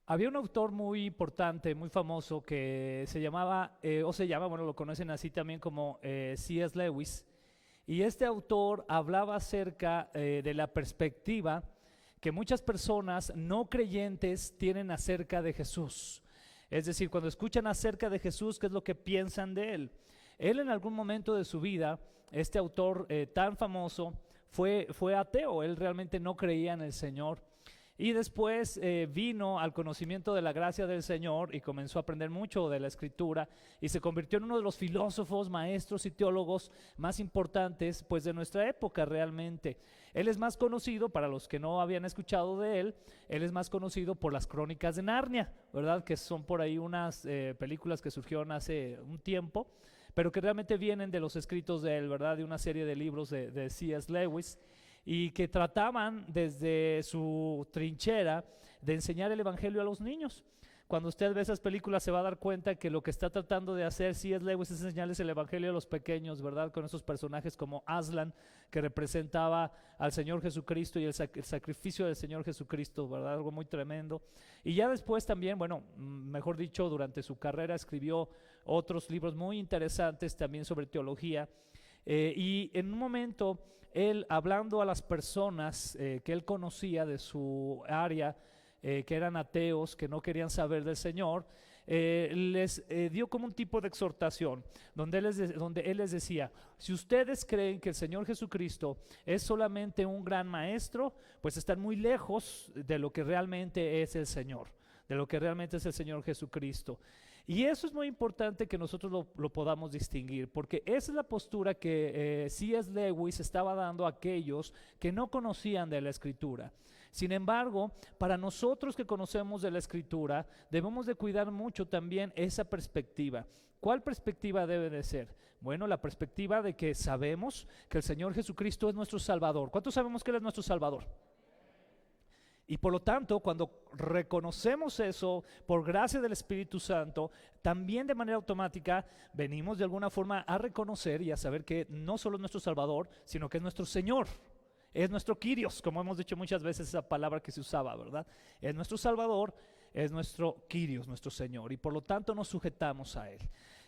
Había un autor muy importante, muy famoso, que se llamaba, o se llama, bueno, lo conocen así también como C.S. Lewis, y este autor hablaba acerca de la perspectiva que muchas personas no creyentes tienen acerca de Jesús. Es decir, cuando escuchan acerca de Jesús, ¿qué es lo que piensan de él? Él en algún momento de su vida, este autor tan famoso, fue ateo, él realmente no creía en el Señor. Y después vino al conocimiento de la gracia del Señor y comenzó a aprender mucho de la Escritura y se convirtió en uno de los filósofos, maestros y teólogos más importantes pues de nuestra época realmente. Él es más conocido, para los que no habían escuchado de él es más conocido por las Crónicas de Narnia, ¿verdad? Que son por ahí unas películas que surgieron hace un tiempo, pero que realmente vienen de los escritos de él, ¿verdad? De una serie de libros de C.S. Lewis y que trataban desde su trinchera de enseñar el evangelio a los niños. Cuando usted ve esas películas se va a dar cuenta que lo que está tratando de hacer C.S. Lewis es enseñarles el evangelio a los pequeños, ¿verdad? Con esos personajes como Aslan, que representaba al Señor Jesucristo y el sacrificio del Señor Jesucristo, ¿verdad? Algo muy tremendo. Y ya después también, bueno, mejor dicho, durante su carrera escribió otros libros muy interesantes también sobre teología. Y en un momento, él hablando a las personas que él conocía de su área, que eran ateos, que no querían saber del Señor, les dio como un tipo de exhortación, donde él les decía, si ustedes creen que el Señor Jesucristo es solamente un gran maestro, pues están muy lejos de lo que realmente es el Señor, de lo que realmente es el Señor Jesucristo. Y eso es muy importante que nosotros lo podamos distinguir, porque esa es la postura que C.S. Lewis estaba dando a aquellos que no conocían de la Escritura. Sin embargo, para nosotros que conocemos de la Escritura, debemos de cuidar mucho también esa perspectiva. ¿Cuál perspectiva debe de ser? Bueno, la perspectiva de que sabemos que el Señor Jesucristo es nuestro Salvador. ¿Cuántos sabemos que Él es nuestro Salvador? Y por lo tanto, cuando reconocemos eso por gracia del Espíritu Santo, también de manera automática venimos de alguna forma a reconocer y a saber que no solo es nuestro Salvador, sino que es nuestro Señor. Es nuestro Kyrios, como hemos dicho muchas veces esa palabra que se usaba, ¿verdad? Es nuestro Salvador, es nuestro Kyrios, nuestro Señor, y por lo tanto nos sujetamos a Él.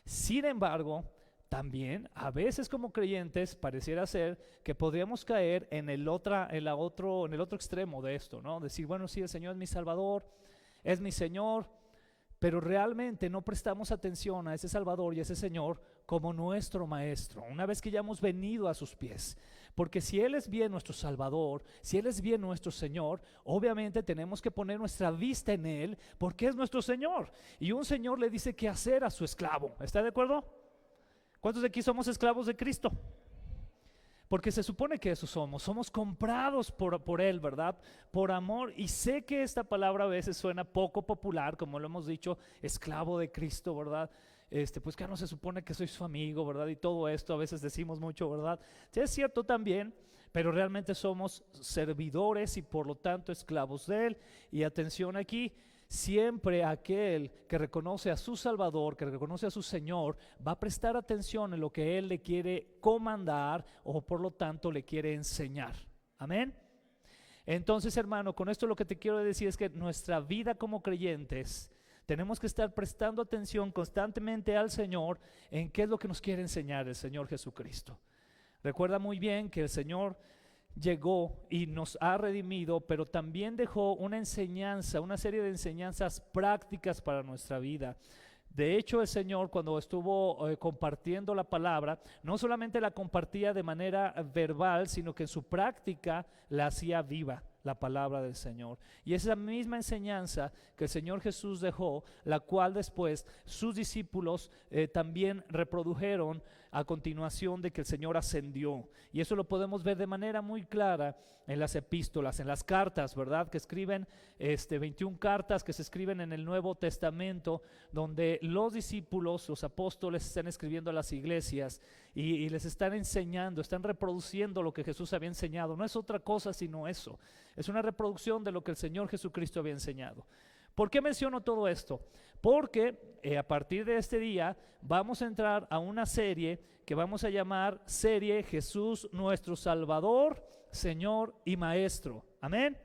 Sin embargo, también a veces como creyentes pareciera ser que podríamos caer en el otro extremo de esto, ¿no? Decir, bueno, sí, el Señor es mi Salvador, es mi Señor, pero realmente no prestamos atención a ese Salvador y a ese Señor como nuestro Maestro, una vez que ya hemos venido a sus pies. Porque si Él es bien nuestro Salvador, si Él es bien nuestro Señor, obviamente tenemos que poner nuestra vista en Él, porque es nuestro Señor. Y un Señor le dice qué hacer a su esclavo. ¿Está de acuerdo? ¿Cuántos de aquí somos esclavos de Cristo? Porque se supone que eso somos comprados por Él, ¿verdad? Por amor. Y sé que esta palabra a veces suena poco popular, como lo hemos dicho, esclavo de Cristo, ¿verdad? Pues que no se supone que soy su amigo, ¿verdad? Y todo esto a veces decimos mucho, ¿verdad? Sí, es cierto también, pero realmente somos servidores y por lo tanto esclavos de Él. Y atención aquí, siempre aquel que reconoce a su Salvador, que reconoce a su Señor, va a prestar atención en lo que Él le quiere comandar o por lo tanto le quiere enseñar. Amén. Entonces, hermano, con esto lo que te quiero decir es que nuestra vida como creyentes tenemos que estar prestando atención constantemente al Señor en qué es lo que nos quiere enseñar el Señor Jesucristo. Recuerda muy bien que el Señor llegó y nos ha redimido, pero también dejó una enseñanza, una serie de enseñanzas prácticas para nuestra vida. De hecho, el Señor cuando estuvo compartiendo la palabra, no solamente la compartía de manera verbal, sino que en su práctica la hacía viva, la palabra del Señor. Y es la misma enseñanza que el Señor Jesús dejó, la cual después sus discípulos también reprodujeron a continuación de que el Señor ascendió. Y eso lo podemos ver de manera muy clara en las epístolas, en las cartas, ¿verdad? Que escriben 21 cartas que se escriben en el Nuevo Testamento, donde los discípulos, los apóstoles están escribiendo a las iglesias y les están enseñando, están reproduciendo lo que Jesús había enseñado. No es otra cosa sino eso. Es una reproducción de lo que el Señor Jesucristo había enseñado. ¿Por qué menciono todo esto? Porque a partir de este día vamos a entrar a una serie que vamos a llamar serie Jesús nuestro Salvador, Señor y Maestro. Amén.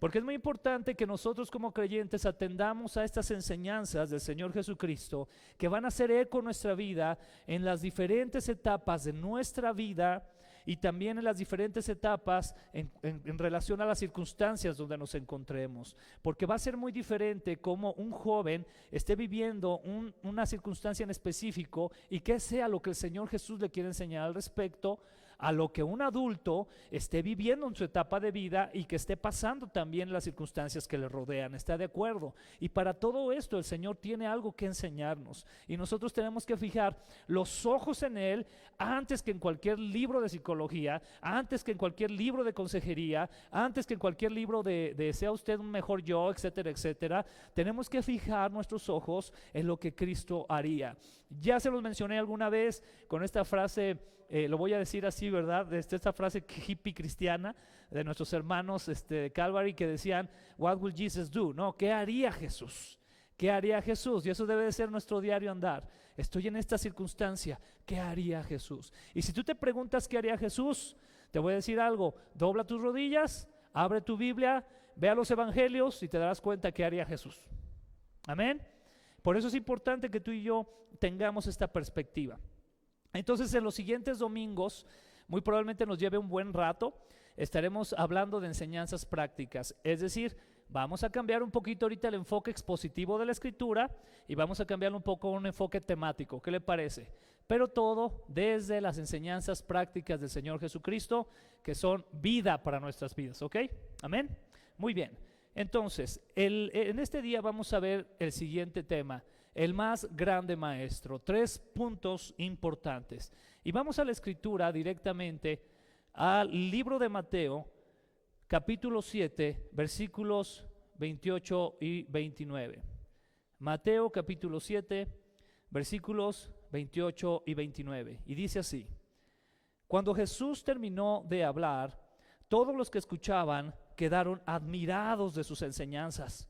Porque es muy importante que nosotros como creyentes atendamos a estas enseñanzas del Señor Jesucristo que van a hacer eco en nuestra vida en las diferentes etapas de nuestra vida y también en las diferentes etapas en relación a las circunstancias donde nos encontremos. Porque va a ser muy diferente como un joven esté viviendo una circunstancia en específico y que sea lo que el Señor Jesús le quiere enseñar al respecto, a lo que un adulto esté viviendo en su etapa de vida y que esté pasando también las circunstancias que le rodean. ¿Está de acuerdo? Y para todo esto el Señor tiene algo que enseñarnos y nosotros tenemos que fijar los ojos en Él antes que en cualquier libro de psicología, antes que en cualquier libro de consejería, antes que en cualquier libro de sea usted un mejor yo, etcétera, etcétera. Tenemos que fijar nuestros ojos en lo que Cristo haría. Ya se los mencioné alguna vez con esta frase, lo voy a decir así, ¿verdad? Esta frase hippie cristiana de nuestros hermanos de Calvary que decían, what will Jesus do? ¿No? ¿Qué haría Jesús? ¿Qué haría Jesús? Y eso debe de ser nuestro diario andar. Estoy en esta circunstancia, ¿qué haría Jesús? Y si tú te preguntas qué haría Jesús, te voy a decir algo, dobla tus rodillas, abre tu Biblia, ve a los evangelios y te darás cuenta qué haría Jesús. Amén. Por eso es importante que tú y yo tengamos esta perspectiva. Entonces en los siguientes domingos, muy probablemente nos lleve un buen rato, estaremos hablando de enseñanzas prácticas, es decir, vamos a cambiar un poquito ahorita el enfoque expositivo de la escritura y vamos a cambiar un poco un enfoque temático, ¿qué le parece? Pero todo desde las enseñanzas prácticas del Señor Jesucristo, que son vida para nuestras vidas, ¿ok? Amén. Muy bien, entonces en este día vamos a ver el siguiente tema, el más grande maestro, 3 puntos importantes. Y vamos a la escritura directamente al libro de Mateo, capítulo 7, versículos 28 y 29. Mateo capítulo 7, versículos 28 y 29. Y dice así: cuando Jesús terminó de hablar, todos los que escuchaban quedaron admirados de sus enseñanzas.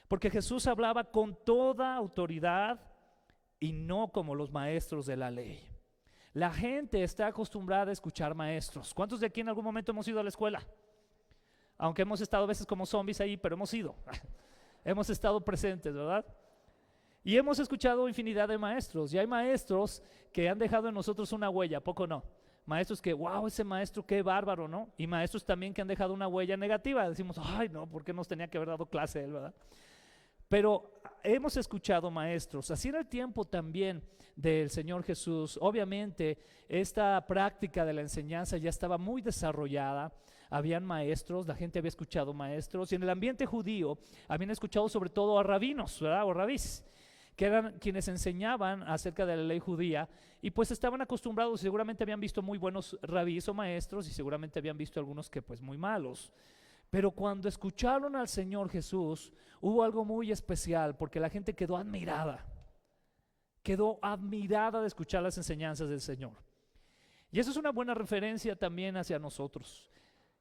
Porque Jesús hablaba con toda autoridad y no como los maestros de la ley. La gente está acostumbrada a escuchar maestros. ¿Cuántos de aquí en algún momento hemos ido a la escuela? Aunque hemos estado a veces como zombies ahí, pero hemos ido. Hemos estado presentes, ¿verdad? Y hemos escuchado infinidad de maestros. Y hay maestros que han dejado en nosotros una huella, ¿a poco no? Maestros que, wow, ese maestro qué bárbaro, ¿no? Y maestros también que han dejado una huella negativa. Decimos, ay no, ¿por qué nos tenía que haber dado clase él, verdad? Pero hemos escuchado maestros, así era el tiempo también del Señor Jesús. Obviamente esta práctica de la enseñanza ya estaba muy desarrollada, habían maestros, la gente había escuchado maestros, y en el ambiente judío habían escuchado sobre todo a rabinos, ¿verdad? O rabís, que eran quienes enseñaban acerca de la ley judía, y pues estaban acostumbrados, seguramente habían visto muy buenos rabís o maestros, y seguramente habían visto algunos que pues muy malos. Pero cuando escucharon al Señor Jesús, hubo algo muy especial, porque la gente quedó admirada de escuchar las enseñanzas del Señor. Y eso es una buena referencia también hacia nosotros,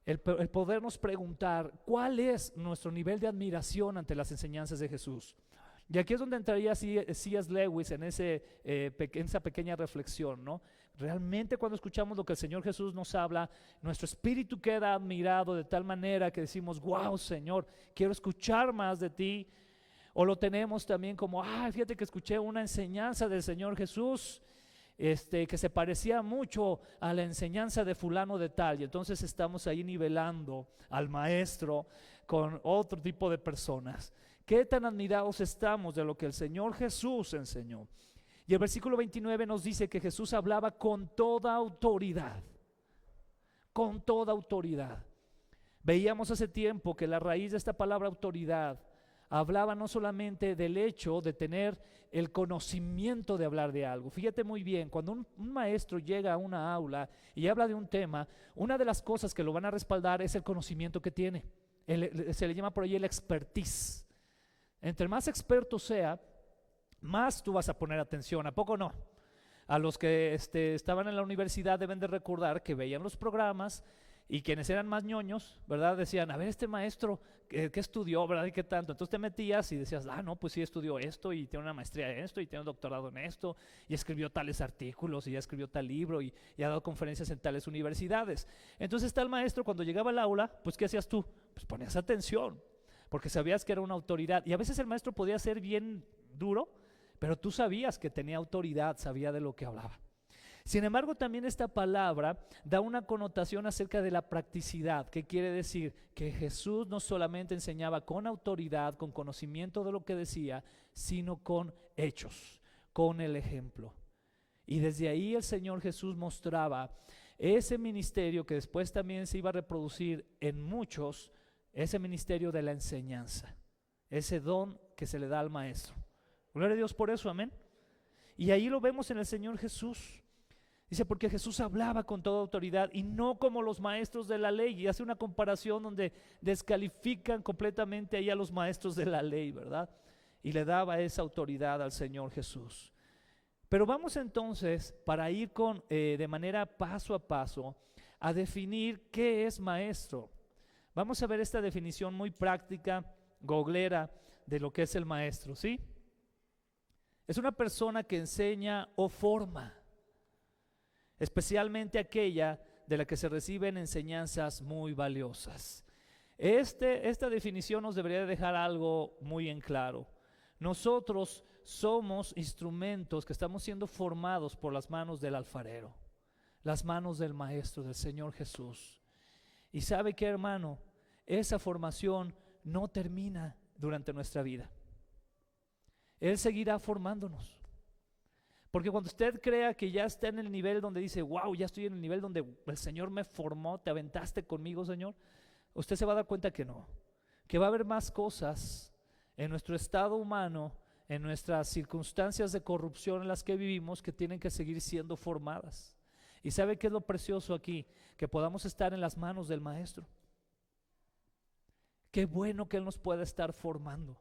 el podernos preguntar cuál es nuestro nivel de admiración ante las enseñanzas de Jesús. Y aquí es donde entraría C.S. Lewis en esa pequeña reflexión, ¿no? Realmente cuando escuchamos lo que el Señor Jesús nos habla, nuestro espíritu queda admirado de tal manera que decimos, wow, Señor, quiero escuchar más de ti. O lo tenemos también como, fíjate que escuché una enseñanza del Señor Jesús que se parecía mucho a la enseñanza de fulano de tal, y entonces estamos ahí nivelando al maestro con otro tipo de personas. ¿Qué tan admirados estamos de lo que el Señor Jesús enseñó? Y el versículo 29 nos dice que Jesús hablaba con toda autoridad. Con toda autoridad. Veíamos hace tiempo que la raíz de esta palabra autoridad hablaba no solamente del hecho de tener el conocimiento de hablar de algo. Fíjate muy bien, cuando un maestro llega a una aula y habla de un tema, una de las cosas que lo van a respaldar es el conocimiento que tiene. Se le llama por ahí el expertise. Entre más experto sea, más tú vas a poner atención, ¿a poco no? A los que estaban en la universidad deben de recordar que veían los programas Y quienes eran más ñoños, ¿verdad? Decían, a ver, este maestro, ¿qué estudió, verdad? ¿Y qué tanto? Entonces te metías y decías, no, pues sí estudió esto y tiene una maestría en esto y tiene un doctorado en esto y escribió tales artículos y ya escribió tal libro y ha dado conferencias en tales universidades. Entonces está el maestro, cuando llegaba al aula, pues ¿qué hacías tú? Pues ponías atención, porque sabías que era una autoridad. Y a veces el maestro podía ser bien duro, pero tú sabías que tenía autoridad, sabía de lo que hablaba. Sin embargo, también esta palabra da una connotación acerca de la practicidad. ¿Qué quiere decir? Que Jesús no solamente enseñaba con autoridad, con conocimiento de lo que decía, sino con hechos, con el ejemplo. Y desde ahí el Señor Jesús mostraba ese ministerio que después también se iba a reproducir en muchos, ese ministerio de la enseñanza, ese don que se le da al maestro. Gloria a Dios por eso, amén. Y ahí lo vemos en el Señor Jesús. Dice, porque Jesús hablaba con toda autoridad y no como los maestros de la ley. Y hace una comparación donde descalifican completamente ahí a los maestros de la ley, ¿verdad? Y le daba esa autoridad al Señor Jesús. Pero vamos entonces, para ir de manera paso a paso, a definir qué es maestro. Vamos a ver esta definición muy práctica, googlera, de lo que es el maestro, ¿sí? Es una persona que enseña o forma, especialmente aquella de la que se reciben enseñanzas muy valiosas. Esta definición nos debería dejar algo muy en claro. Nosotros somos instrumentos que estamos siendo formados por las manos del alfarero, las manos del Maestro, del Señor Jesús. Y ¿sabe qué, hermano? Esa formación no termina durante nuestra vida. Él seguirá formándonos. Porque cuando usted crea que ya está en el nivel donde dice, wow, ya estoy en el nivel donde el Señor me formó, te aventaste conmigo, Señor, usted se va a dar cuenta que no, que va a haber más cosas en nuestro estado humano, en nuestras circunstancias de corrupción en las que vivimos, que tienen que seguir siendo formadas. ¿Y sabe qué es lo precioso aquí? Que podamos estar en las manos del Maestro. Qué bueno que Él nos pueda estar formando.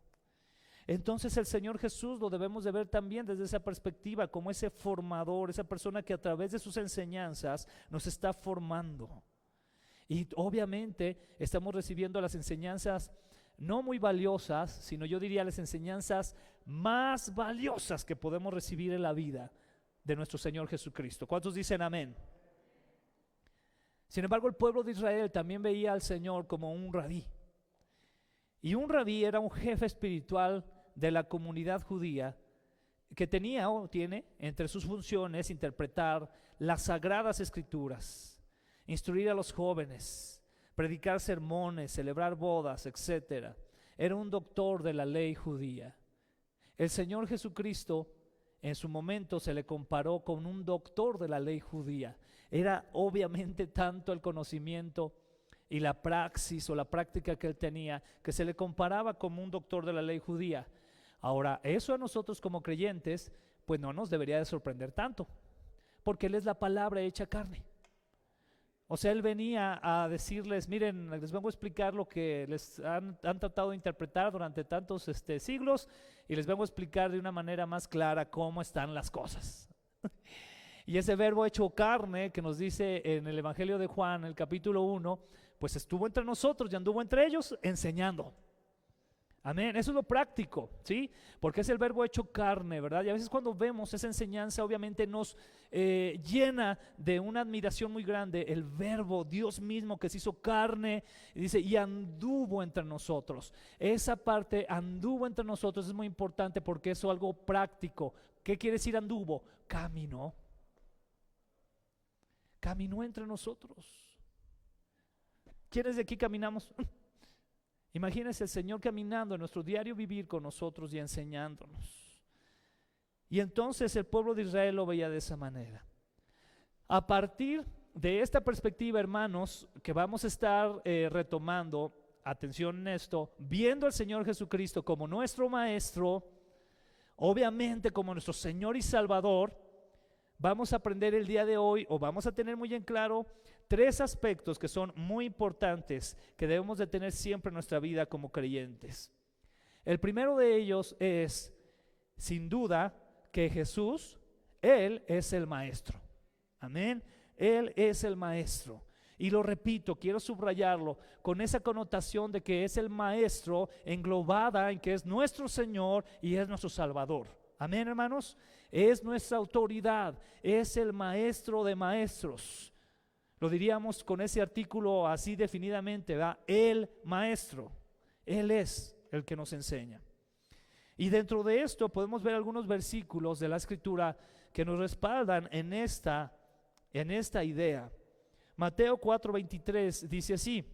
Entonces el Señor Jesús lo debemos de ver también desde esa perspectiva, como ese formador, esa persona que a través de sus enseñanzas nos está formando. Y obviamente estamos recibiendo las enseñanzas no muy valiosas, sino yo diría las enseñanzas más valiosas que podemos recibir en la vida de nuestro Señor Jesucristo. ¿Cuántos dicen amén? Sin embargo, el pueblo de Israel también veía al Señor como un rabí. Y un rabí era un jefe espiritual de la comunidad judía que tenía o tiene entre sus funciones interpretar las sagradas escrituras, instruir a los jóvenes, predicar sermones, celebrar bodas, etc. Era un doctor de la ley judía. El Señor Jesucristo en su momento se le comparó con un doctor de la ley judía. Era obviamente tanto el conocimiento y la praxis o la práctica que él tenía, que se le comparaba como un doctor de la ley judía. Ahora, eso a nosotros como creyentes, pues no nos debería de sorprender tanto, porque Él es la palabra hecha carne. O sea, Él venía a decirles, miren, les vengo a explicar lo que les han tratado de interpretar durante tantos siglos, y les vengo a explicar de una manera más clara cómo están las cosas. Y ese verbo hecho carne que nos dice en el Evangelio de Juan, el capítulo 1, pues estuvo entre nosotros y anduvo entre ellos enseñando. Amén, eso es lo práctico, ¿sí? Porque es el verbo hecho carne, ¿verdad? Y a veces cuando vemos esa enseñanza obviamente nos llena de una admiración muy grande el verbo, Dios mismo que se hizo carne, y dice, y anduvo entre nosotros. Esa parte, anduvo entre nosotros, es muy importante porque es algo práctico. ¿Qué quiere decir anduvo? Caminó entre nosotros. ¿Quiénes de aquí caminamos? Imagínense el Señor caminando en nuestro diario vivir con nosotros y enseñándonos. Y entonces el pueblo de Israel lo veía de esa manera. A partir de esta perspectiva, hermanos, que vamos a estar retomando, atención en esto, viendo al Señor Jesucristo como nuestro Maestro, obviamente como nuestro Señor y Salvador, vamos a aprender el día de hoy, o vamos a tener muy en claro, 3 aspectos que son muy importantes, que debemos de tener siempre en nuestra vida como creyentes. El primero de ellos es, sin duda, que Jesús, Él es el Maestro. Amén. Él es el Maestro. Y lo repito, quiero subrayarlo con esa connotación de que es el maestro englobada en que es nuestro Señor y es nuestro Salvador. Amén, hermanos. Es nuestra autoridad, es el maestro de maestros. Lo diríamos con ese artículo así definidamente, ¿verdad? El maestro, Él es el que nos enseña. Y dentro de esto podemos ver algunos versículos de la Escritura que nos respaldan en esta idea. Mateo 4:23 dice así.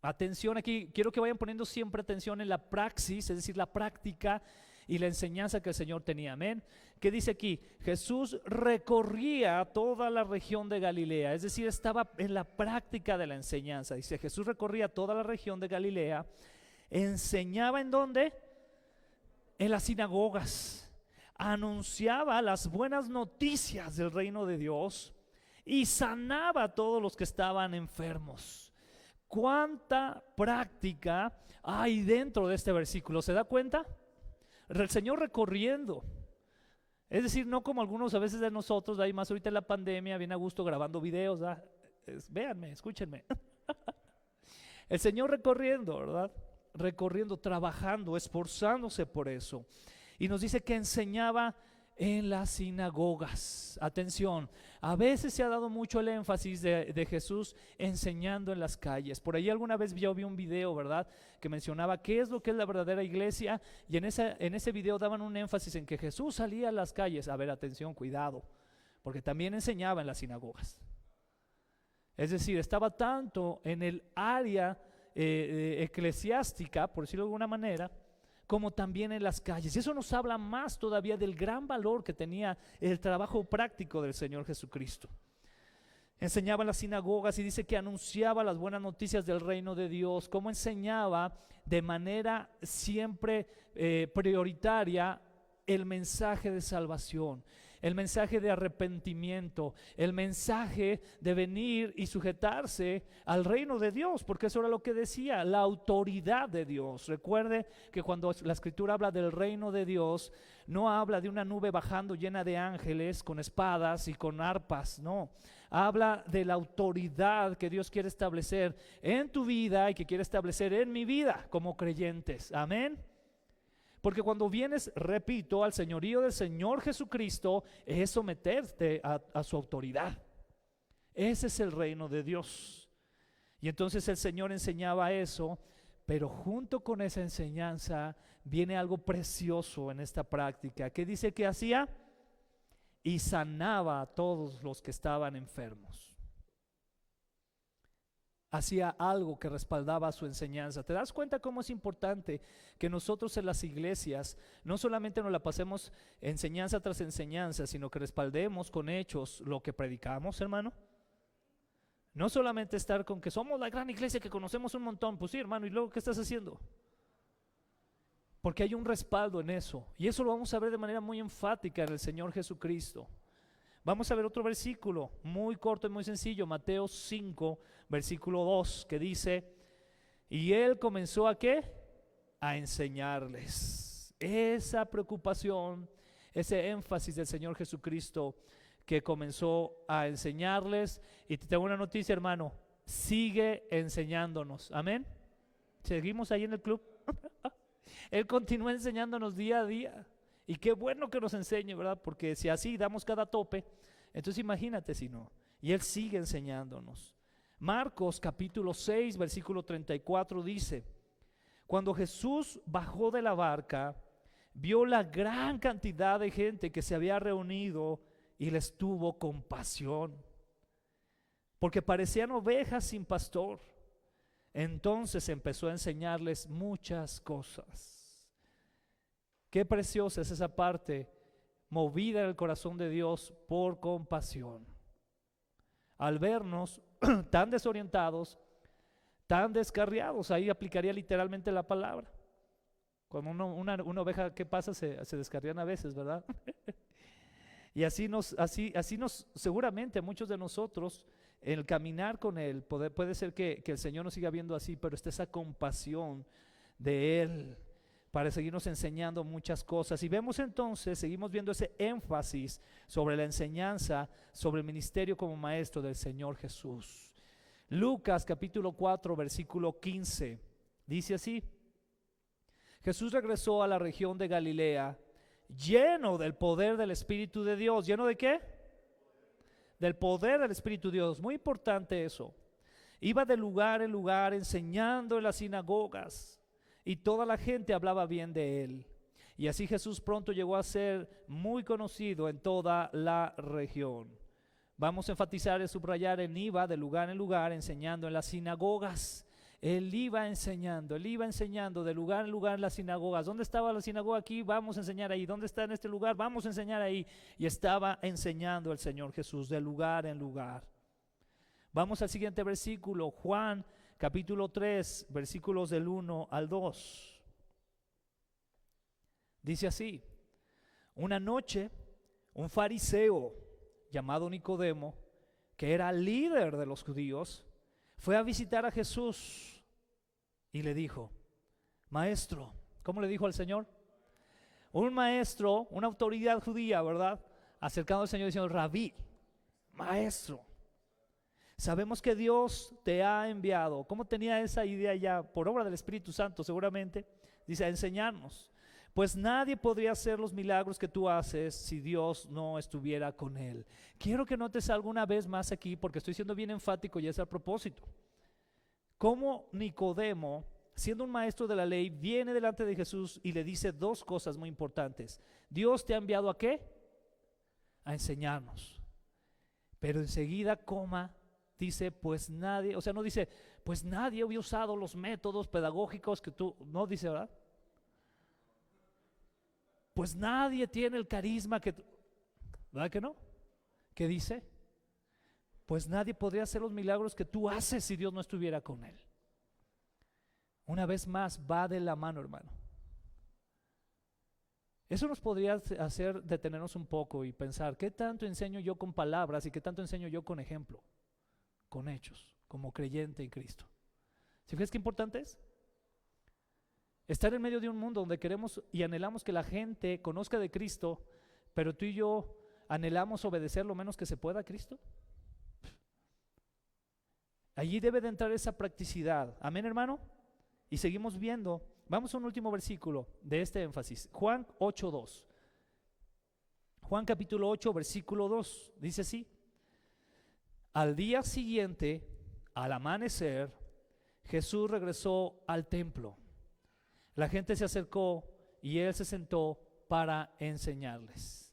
Atención aquí, quiero que vayan poniendo siempre atención en la praxis, es decir, la práctica y la enseñanza que el Señor tenía. Amén. ¿Qué dice aquí? Jesús recorría toda la región de Galilea, es decir, estaba en la práctica de la enseñanza. Dice, Jesús recorría toda la región de Galilea, enseñaba ¿en dónde? En las sinagogas, anunciaba las buenas noticias del reino de Dios y sanaba a todos los que estaban enfermos. ¿Cuánta práctica hay dentro de este versículo? ¿Se da cuenta? El Señor recorriendo. Es decir, no como algunos a veces de nosotros, ahí más ahorita en la pandemia, bien a gusto grabando videos, ¿verdad? Véanme, escúchenme. El Señor recorriendo, ¿verdad? Recorriendo, trabajando, esforzándose por eso. Y nos dice que enseñaba en las sinagogas. Atención, a veces se ha dado mucho el énfasis de Jesús enseñando en las calles. Por ahí alguna vez yo vi un video, ¿verdad?, que mencionaba qué es lo que es la verdadera iglesia, y en ese video daban un énfasis en que Jesús salía a las calles. A ver, atención, cuidado, porque también enseñaba en las sinagogas. Es decir, estaba tanto en el área eclesiástica, por decirlo de alguna manera, como también en las calles. Y eso nos habla más todavía del gran valor que tenía el trabajo práctico del Señor Jesucristo. Enseñaba en las sinagogas y dice que anunciaba las buenas noticias del reino de Dios. Como enseñaba de manera siempre prioritaria el mensaje de salvación, el mensaje de arrepentimiento, el mensaje de venir y sujetarse al reino de Dios, porque eso era lo que decía, la autoridad de Dios. Recuerde que cuando la Escritura habla del reino de Dios, no habla de una nube bajando llena de ángeles con espadas y con arpas, no. Habla de la autoridad que Dios quiere establecer en tu vida y que quiere establecer en mi vida como creyentes. Amén. Porque cuando vienes, repito, al señorío del Señor Jesucristo, es someterte a su autoridad. Ese es el reino de Dios. Y entonces el Señor enseñaba eso, pero junto con esa enseñanza viene algo precioso en esta práctica. ¿Qué dice que hacía? Y sanaba a todos los que estaban enfermos. Hacía algo que respaldaba su enseñanza. ¿Te das cuenta cómo es importante que nosotros en las iglesias no solamente nos la pasemos enseñanza tras enseñanza, sino que respaldemos con hechos lo que predicamos, hermano? No solamente estar con que somos la gran iglesia que conocemos un montón. Pues sí, hermano, ¿y luego qué estás haciendo? Porque hay un respaldo en eso, y eso lo vamos a ver de manera muy enfática en el Señor Jesucristo. Vamos a ver otro versículo muy corto y muy sencillo, Mateo 5, versículo 2, que dice: y él comenzó ¿a qué? A enseñarles. Esa preocupación, ese énfasis del Señor Jesucristo, que comenzó a enseñarles. Y te tengo una noticia, hermano, sigue enseñándonos. Amén. Seguimos ahí en el club. Él continúa enseñándonos día a día. Y qué bueno que nos enseñe, ¿verdad? Porque si así damos cada tope, entonces imagínate si no. Y Él sigue enseñándonos. Marcos capítulo 6, versículo 34 dice: cuando Jesús bajó de la barca, vio la gran cantidad de gente que se había reunido y les tuvo compasión, porque parecían ovejas sin pastor. Entonces empezó a enseñarles muchas cosas. Qué preciosa es esa parte, movida en el corazón de Dios por compasión. Al vernos tan desorientados, tan descarriados, ahí aplicaría literalmente la palabra. Cuando una oveja, ¿qué pasa? Se descarrían a veces, ¿verdad? Y así nos, seguramente muchos de nosotros, en el caminar con Él, puede ser que el Señor nos siga viendo así, pero está esa compasión de Él para seguirnos enseñando muchas cosas. Y vemos entonces, seguimos viendo ese énfasis sobre la enseñanza, sobre el ministerio como maestro del Señor Jesús. Lucas capítulo 4 versículo 15. Dice así: Jesús regresó a la región de Galilea lleno del poder del Espíritu de Dios. ¿Lleno de qué? Del poder del Espíritu de Dios. Muy importante eso. Iba de lugar en lugar enseñando en las sinagogas y toda la gente hablaba bien de él. Y así Jesús pronto llegó a ser muy conocido en toda la región. Vamos a enfatizar y subrayar en iba de lugar en lugar enseñando en las sinagogas. Él iba enseñando de lugar en lugar en las sinagogas. ¿Dónde estaba la sinagoga? Aquí, vamos a enseñar ahí. ¿Dónde está en este lugar? Vamos a enseñar ahí. Y estaba enseñando el Señor Jesús de lugar en lugar. Vamos al siguiente versículo, Juan capítulo 3, versículos del 1 al 2. Dice así: una noche, un fariseo llamado Nicodemo, que era líder de los judíos, fue a visitar a Jesús y le dijo: Maestro. ¿Cómo le dijo al Señor? Un maestro, una autoridad judía, ¿verdad? Acercando al Señor diciendo: Rabí, maestro, sabemos que Dios te ha enviado. ¿Cómo tenía esa idea ya? Por obra del Espíritu Santo seguramente. Dice: a enseñarnos. Pues nadie podría hacer los milagros que tú haces si Dios no estuviera con él. Quiero que notes alguna vez más aquí, porque estoy siendo bien enfático y es a propósito. Cómo Nicodemo, siendo un maestro de la ley, viene delante de Jesús y le dice dos cosas muy importantes. Dios te ha enviado ¿a qué? A enseñarnos. Pero enseguida, dice: pues nadie, o sea, no dice pues nadie había usado los métodos pedagógicos que tú, no dice, ¿verdad? Pues nadie tiene el carisma que tú, ¿verdad que no? ¿Qué dice? Pues nadie podría hacer los milagros que tú haces si Dios no estuviera con él. Una vez más, va de la mano, hermano. Eso nos podría hacer detenernos un poco y pensar: ¿qué tanto enseño yo con palabras y qué tanto enseño yo con ejemplo? Con hechos, como creyente en Cristo. ¿Sí ves qué importante es? Estar en medio de un mundo donde queremos y anhelamos que la gente conozca de Cristo, pero tú y yo anhelamos obedecer lo menos que se pueda a Cristo. Allí debe de entrar esa practicidad. Amén, hermano. Y seguimos viendo. Vamos a un último versículo de este énfasis. Juan 8:2. Juan capítulo 8, versículo 2. Dice así: al día siguiente, al amanecer, Jesús regresó al templo. La gente se acercó y él se sentó para enseñarles.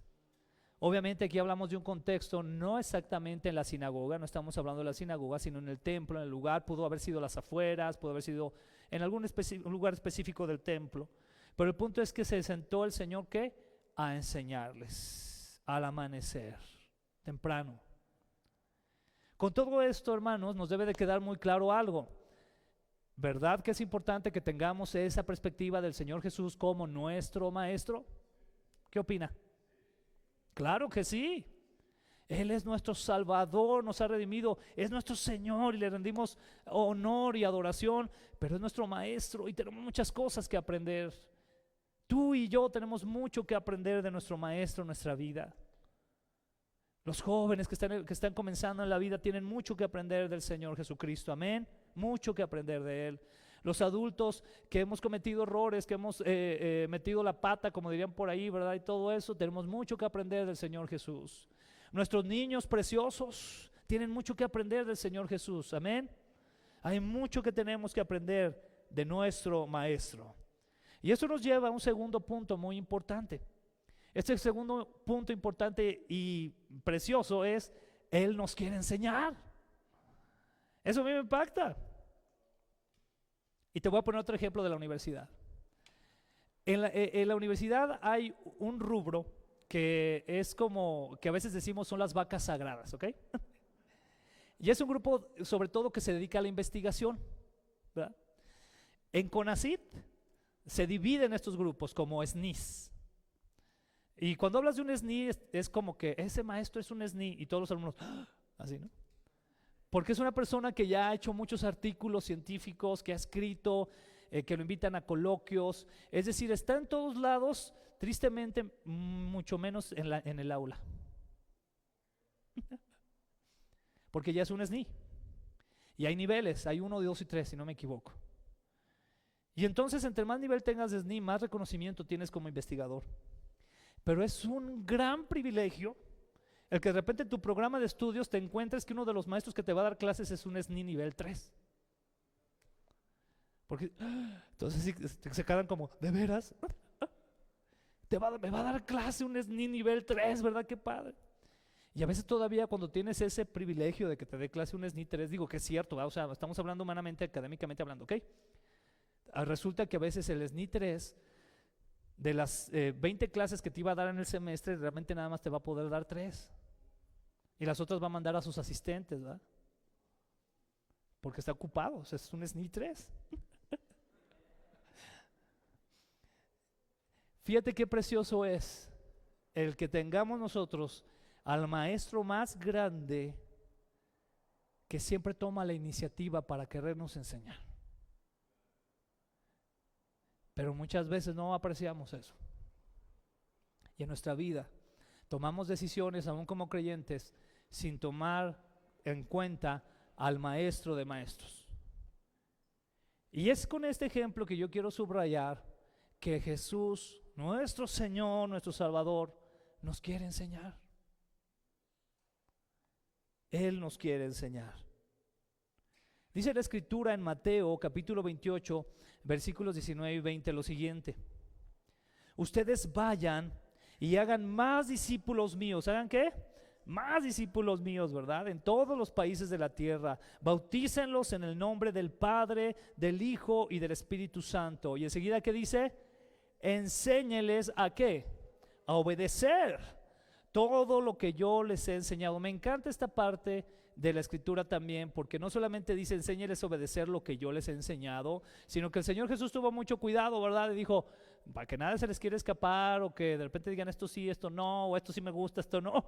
Obviamente aquí hablamos de un contexto, no exactamente en la sinagoga, no estamos hablando de la sinagoga, sino en el templo, en el lugar. Pudo haber sido las afueras, pudo haber sido en algún lugar específico del templo. Pero el punto es que se sentó el Señor, ¿qué? A enseñarles al amanecer, temprano. Con todo esto, hermanos, nos debe de quedar muy claro algo. ¿Verdad que es importante que tengamos esa perspectiva del Señor Jesús como nuestro maestro? ¿Qué opina? Claro que sí. Él es nuestro Salvador, nos ha redimido, es nuestro Señor y le rendimos honor y adoración, pero es nuestro maestro y tenemos muchas cosas que aprender. Tú y yo tenemos mucho que aprender de nuestro maestro en nuestra vida. Los jóvenes que están comenzando en la vida tienen mucho que aprender del Señor Jesucristo, amén, mucho que aprender de Él. Los adultos que hemos cometido errores, que hemos metido la pata, como dirían por ahí, ¿verdad? Y todo eso, tenemos mucho que aprender del Señor Jesús. Nuestros niños preciosos tienen mucho que aprender del Señor Jesús, amén. Hay mucho que tenemos que aprender de nuestro Maestro. Y esto nos lleva a un segundo punto muy importante. Este segundo punto importante y precioso es: Él nos quiere enseñar. Eso a mí me impacta. Y te voy a poner otro ejemplo de la universidad. En la universidad hay un rubro que es como, que a veces decimos son las vacas sagradas, ¿ok? Y es un grupo sobre todo que se dedica a la investigación, ¿verdad? En CONACYT se dividen estos grupos como SNIs. Y cuando hablas de un SNI es como que ese maestro es un SNI y todos los alumnos, ¡ah!, así, ¿no? Porque es una persona que ya ha hecho muchos artículos científicos, que ha escrito, que lo invitan a coloquios, es decir, está en todos lados, tristemente mucho menos en el aula. Porque ya es un SNI. Y hay niveles, hay 1, 2 y 3, si no me equivoco. Y entonces, entre más nivel tengas de SNI, más reconocimiento tienes como investigador. Pero es un gran privilegio el que de repente en tu programa de estudios te encuentres que uno de los maestros que te va a dar clases es un SNI nivel 3. Porque entonces sí, se quedan como, ¿de veras? Me va a dar clase un SNI nivel 3, ¿verdad? Qué padre. Y a veces todavía cuando tienes ese privilegio de que te dé clase un SNI 3, digo que es cierto, ¿verdad? O sea, estamos hablando humanamente, académicamente hablando, ¿ok? Resulta que a veces el SNI 3, de las 20 clases que te iba a dar en el semestre, realmente nada más te va a poder dar 3. Y las otras va a mandar a sus asistentes, ¿verdad? Porque está ocupado, o sea, es un SNI 3. Fíjate qué precioso es el que tengamos nosotros al maestro más grande que siempre toma la iniciativa para querernos enseñar. Pero muchas veces no apreciamos eso. Y en nuestra vida tomamos decisiones, aún como creyentes, sin tomar en cuenta al maestro de maestros. Y es con este ejemplo que yo quiero subrayar que Jesús, nuestro Señor, nuestro Salvador, nos quiere enseñar. Él nos quiere enseñar. Dice la Escritura en Mateo capítulo 28, versículos 19 y 20 lo siguiente: ustedes vayan y hagan más discípulos míos. ¿Hagan qué? Más discípulos míos, ¿verdad? En todos los países de la tierra. Bautícenlos en el nombre del Padre, del Hijo y del Espíritu Santo. Y enseguida, ¿qué dice? Enséñeles ¿a qué? A obedecer todo lo que yo les he enseñado. Me encanta esta parte de la Escritura también, porque no solamente dice enséñeles a obedecer lo que yo les he enseñado, sino que el Señor Jesús tuvo mucho cuidado, ¿verdad? Y dijo, para que nada se les quiera escapar, o que de repente digan esto sí, esto no, o esto sí me gusta, esto no.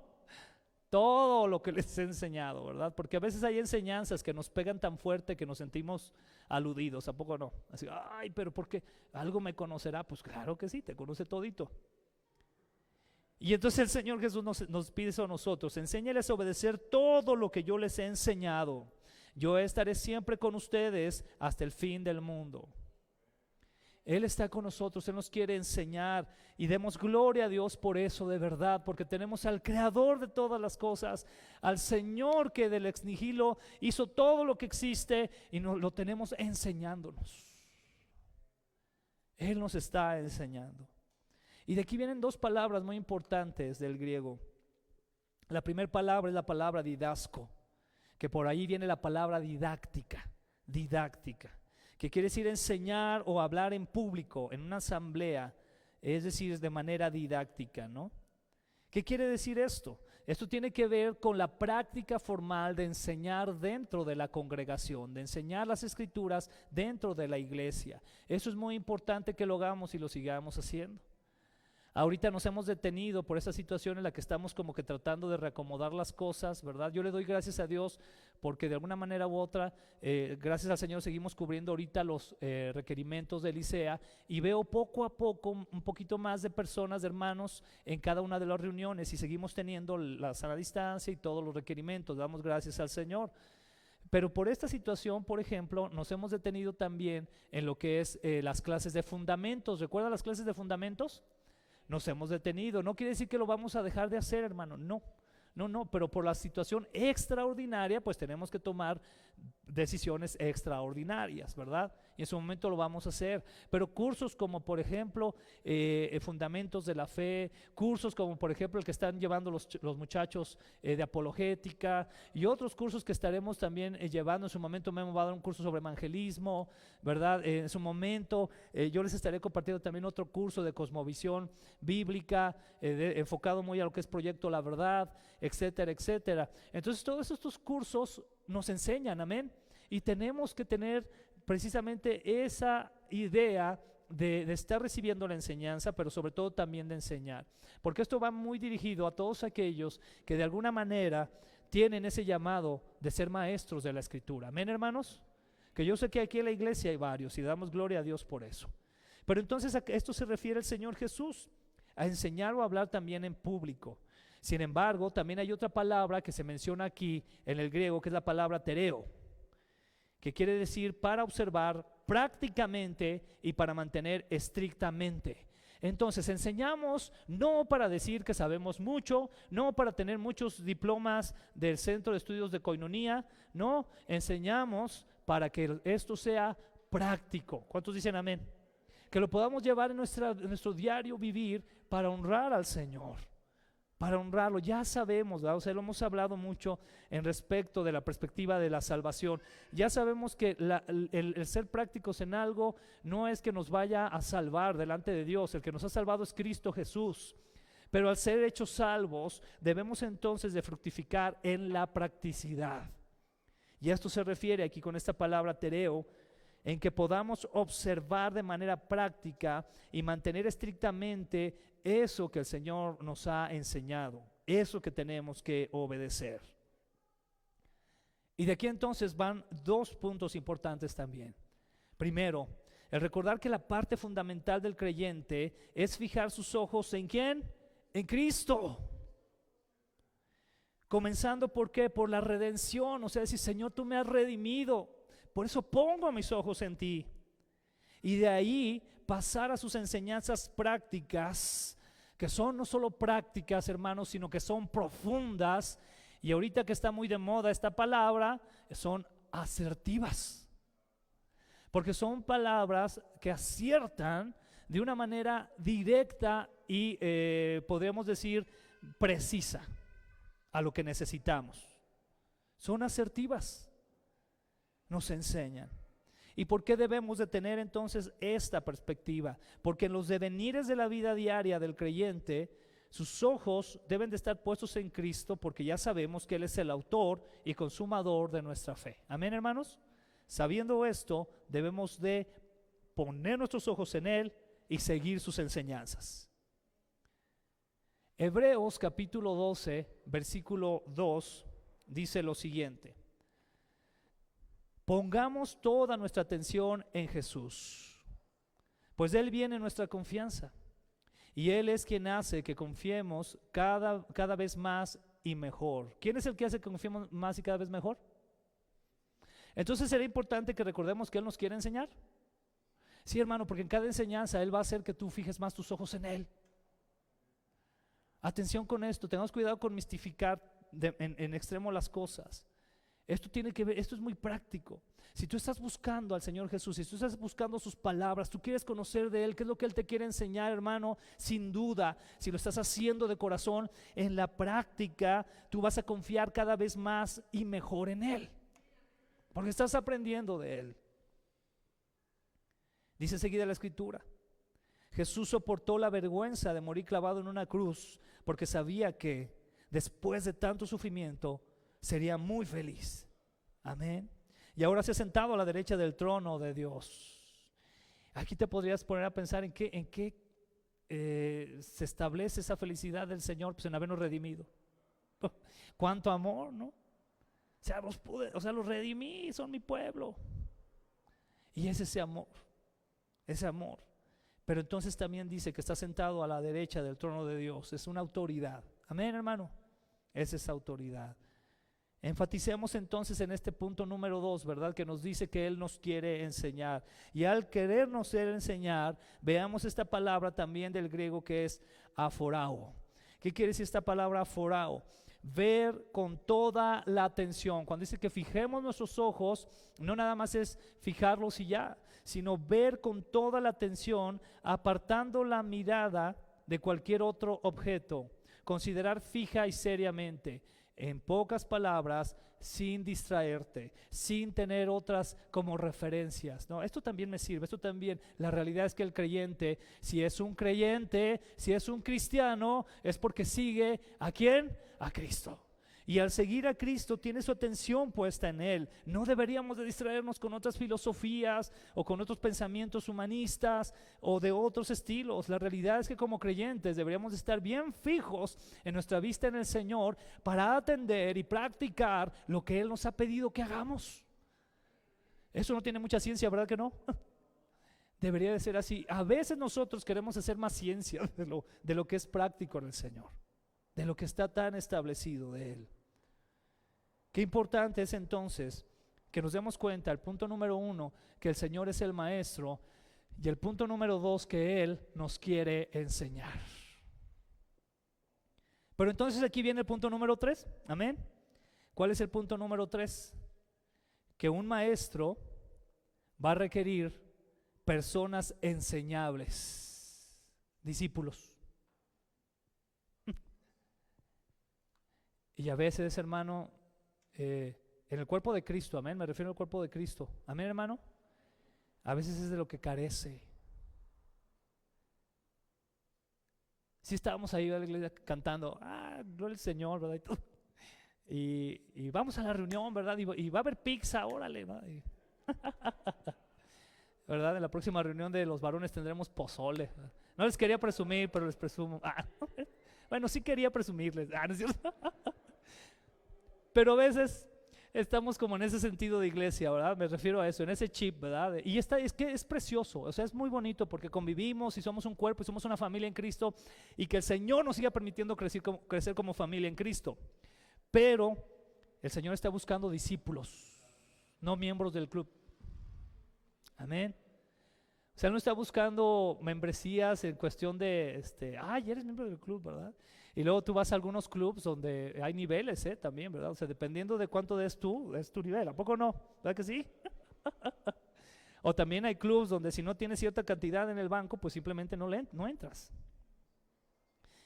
Todo lo que les he enseñado, ¿verdad? Porque a veces hay enseñanzas que nos pegan tan fuerte que nos sentimos aludidos, ¿a poco no? Así, ay, pero ¿por qué? ¿Algo me conocerá? Pues claro que sí, te conoce todito. Y entonces el Señor Jesús nos pide eso a nosotros: enséñales a obedecer todo lo que yo les he enseñado. Yo estaré siempre con ustedes hasta el fin del mundo. Él está con nosotros, Él nos quiere enseñar, y demos gloria a Dios por eso, de verdad, porque tenemos al Creador de todas las cosas, al Señor que del ex nihilo hizo todo lo que existe, y nos lo tenemos enseñándonos. Él nos está enseñando. Y de aquí vienen dos palabras muy importantes del griego. La primera palabra es la palabra didasco, que por ahí viene la palabra didáctica, que quiere decir enseñar o hablar en público, en una asamblea, es decir, de manera didáctica, ¿no? ¿Qué quiere decir esto? Esto tiene que ver con la práctica formal de enseñar dentro de la congregación, de enseñar las Escrituras dentro de la iglesia. Eso es muy importante que lo hagamos y lo sigamos haciendo. Ahorita nos hemos detenido por esa situación en la que estamos como que tratando de reacomodar las cosas, ¿verdad? Yo le doy gracias a Dios porque de alguna manera u otra, gracias al Señor, seguimos cubriendo ahorita los requerimientos de Licea, y veo poco a poco un poquito más de personas, de hermanos, en cada una de las reuniones, y seguimos teniendo la sana distancia y todos los requerimientos. Damos gracias al Señor. Pero por esta situación, por ejemplo, nos hemos detenido también en lo que es las clases de fundamentos. ¿Recuerda las clases de fundamentos? Nos hemos detenido. No quiere decir que lo vamos a dejar de hacer, hermano, no, pero por la situación extraordinaria, pues tenemos que tomar decisiones extraordinarias, ¿verdad? Y en su momento lo vamos a hacer. Pero cursos como por ejemplo fundamentos de la fe, cursos como por ejemplo el que están llevando los muchachos de apologética, y otros cursos que estaremos también llevando. En su momento Memo va a dar un curso sobre evangelismo, ¿verdad? En su momento yo les estaré compartiendo también otro curso de cosmovisión bíblica, enfocado muy a lo que es Proyecto La Verdad, etcétera, etcétera. Entonces todos estos cursos nos enseñan, amén, y tenemos que tener precisamente esa idea de estar recibiendo la enseñanza, pero sobre todo también de enseñar, porque esto va muy dirigido a todos aquellos que de alguna manera tienen ese llamado de ser maestros de la Escritura, amén, hermanos, que yo sé que aquí en la iglesia hay varios y damos gloria a Dios por eso. Pero entonces a esto se refiere el Señor Jesús, a enseñar o hablar también en público. Sin embargo, también hay otra palabra que se menciona aquí en el griego, que es la palabra tereo. que quiere decir para observar prácticamente y para mantener estrictamente. Entonces enseñamos no para decir que sabemos mucho, no para tener muchos diplomas del Centro de Estudios de Coinonía, no, enseñamos para que esto sea práctico. ¿Cuántos dicen amén? Que lo podamos llevar en nuestro diario vivir para honrar al Señor, para honrarlo. Ya sabemos, ¿verdad? O sea, lo hemos hablado mucho en respecto de la perspectiva de la salvación. Ya sabemos que el ser prácticos en algo no es que nos vaya a salvar delante de Dios. El que nos ha salvado es Cristo Jesús. Pero al ser hechos salvos, debemos entonces de fructificar en la practicidad. Y a esto se refiere aquí con esta palabra tereo, en que podamos observar de manera práctica y mantener estrictamente eso que el Señor nos ha enseñado, eso que tenemos que obedecer. Y de aquí entonces van dos puntos importantes también. Primero, el recordar que la parte fundamental del creyente es fijar sus ojos ¿en quién? En Cristo. Comenzando ¿por qué? Por la redención, o sea, decir, Señor, tú me has redimido, por eso pongo mis ojos en ti. Y de ahí pasar a sus enseñanzas prácticas, que son no solo prácticas, hermanos, sino que son profundas. Y ahorita que está muy de moda esta palabra, son asertivas, porque son palabras que aciertan de una manera directa y podemos decir precisa a lo que necesitamos. Son asertivas, nos enseñan. ¿Y por qué debemos de tener entonces esta perspectiva? Porque en los devenires de la vida diaria del creyente, sus ojos deben de estar puestos en Cristo, porque ya sabemos que Él es el autor y consumador de nuestra fe. Amén, hermanos. Sabiendo esto, debemos de poner nuestros ojos en Él y seguir sus enseñanzas. Hebreos capítulo 12, versículo 2, dice lo siguiente: pongamos toda nuestra atención en Jesús, pues de Él viene nuestra confianza, y Él es quien hace que confiemos cada vez más y mejor. ¿Quién es el que hace que confiemos más y cada vez mejor? Entonces será importante que recordemos que Él nos quiere enseñar. Sí, hermano, porque en cada enseñanza Él va a hacer que tú fijes más tus ojos en Él. Atención con esto, tengamos cuidado con mistificar en extremo las cosas. Esto tiene que ver, esto es muy práctico. Si tú estás buscando al Señor Jesús, si tú estás buscando sus palabras, tú quieres conocer de Él, qué es lo que Él te quiere enseñar, hermano, sin duda, si lo estás haciendo de corazón, en la práctica, tú vas a confiar cada vez más y mejor en Él, porque estás aprendiendo de Él. Dice seguida la Escritura: Jesús soportó la vergüenza de morir clavado en una cruz, porque sabía que después de tanto sufrimiento sería muy feliz. Amén. Y ahora se ha sentado a la derecha del trono de Dios. Aquí te podrías poner a pensar en qué se establece esa felicidad del Señor, pues en habernos redimido. Cuánto amor, ¿no? O sea, los redimí, son mi pueblo. Y es ese amor, ese amor. Pero entonces también dice que está sentado a la derecha del trono de Dios. Es una autoridad. Amén, hermano. Es esa autoridad. Enfaticemos entonces en este punto número 2, ¿verdad? Que nos dice que Él nos quiere enseñar. Y al querernos enseñar, veamos esta palabra también del griego que es aforao. ¿Qué quiere decir esta palabra aforao? Ver con toda la atención. Cuando dice que fijemos nuestros ojos, no nada más es fijarlos y ya, sino ver con toda la atención, apartando la mirada de cualquier otro objeto. Considerar fija y seriamente. En pocas palabras, sin distraerte, sin tener otras como referencias, ¿no? Esto también me sirve, esto también. La realidad es que el creyente, si es un creyente, si es un cristiano, es porque sigue ¿a quién? A Cristo. Y al seguir a Cristo tiene su atención puesta en Él. No deberíamos de distraernos con otras filosofías o con otros pensamientos humanistas o de otros estilos. La realidad es que como creyentes deberíamos de estar bien fijos en nuestra vista en el Señor para atender y practicar lo que Él nos ha pedido que hagamos. Eso no tiene mucha ciencia, ¿verdad que no? Debería de ser así. A veces nosotros queremos hacer más ciencia de lo que es práctico en el Señor, de lo que está tan establecido de Él. Qué importante es entonces que nos demos cuenta, el punto número 1, que el Señor es el maestro, y el punto número 2, que Él nos quiere enseñar. Pero entonces aquí viene el punto número 3, amén. ¿Cuál es el punto número 3? Que un maestro va a requerir personas enseñables, discípulos. Y a veces, hermano, en el cuerpo de Cristo, amén, me refiero al cuerpo de Cristo, amén, hermano, a veces es de lo que carece. Si estábamos ahí en la iglesia cantando, gloria al Señor, ¿verdad? Y vamos a la reunión, ¿verdad? Y va a haber pizza, órale, ¿verdad? ¿Verdad? En la próxima reunión de los varones tendremos pozole, ¿verdad? No les quería presumir, pero les presumo. Bueno, sí quería presumirles, ¿no es cierto? Pero a veces estamos como en ese sentido de iglesia, ¿verdad? Me refiero a eso, en ese chip, ¿verdad? Y es que es precioso, o sea, es muy bonito porque convivimos y somos un cuerpo y somos una familia en Cristo, y que el Señor nos siga permitiendo crecer como familia en Cristo. Pero el Señor está buscando discípulos, no miembros del club. Amén. O sea, no está buscando membresías en cuestión de, eres miembro del club, ¿verdad? Y luego tú vas a algunos clubs donde hay niveles, también, ¿verdad? O sea, dependiendo de cuánto des tú, es tu nivel. ¿A poco no? ¿Verdad que sí? O también hay clubs donde si no tienes cierta cantidad en el banco, pues simplemente no entras.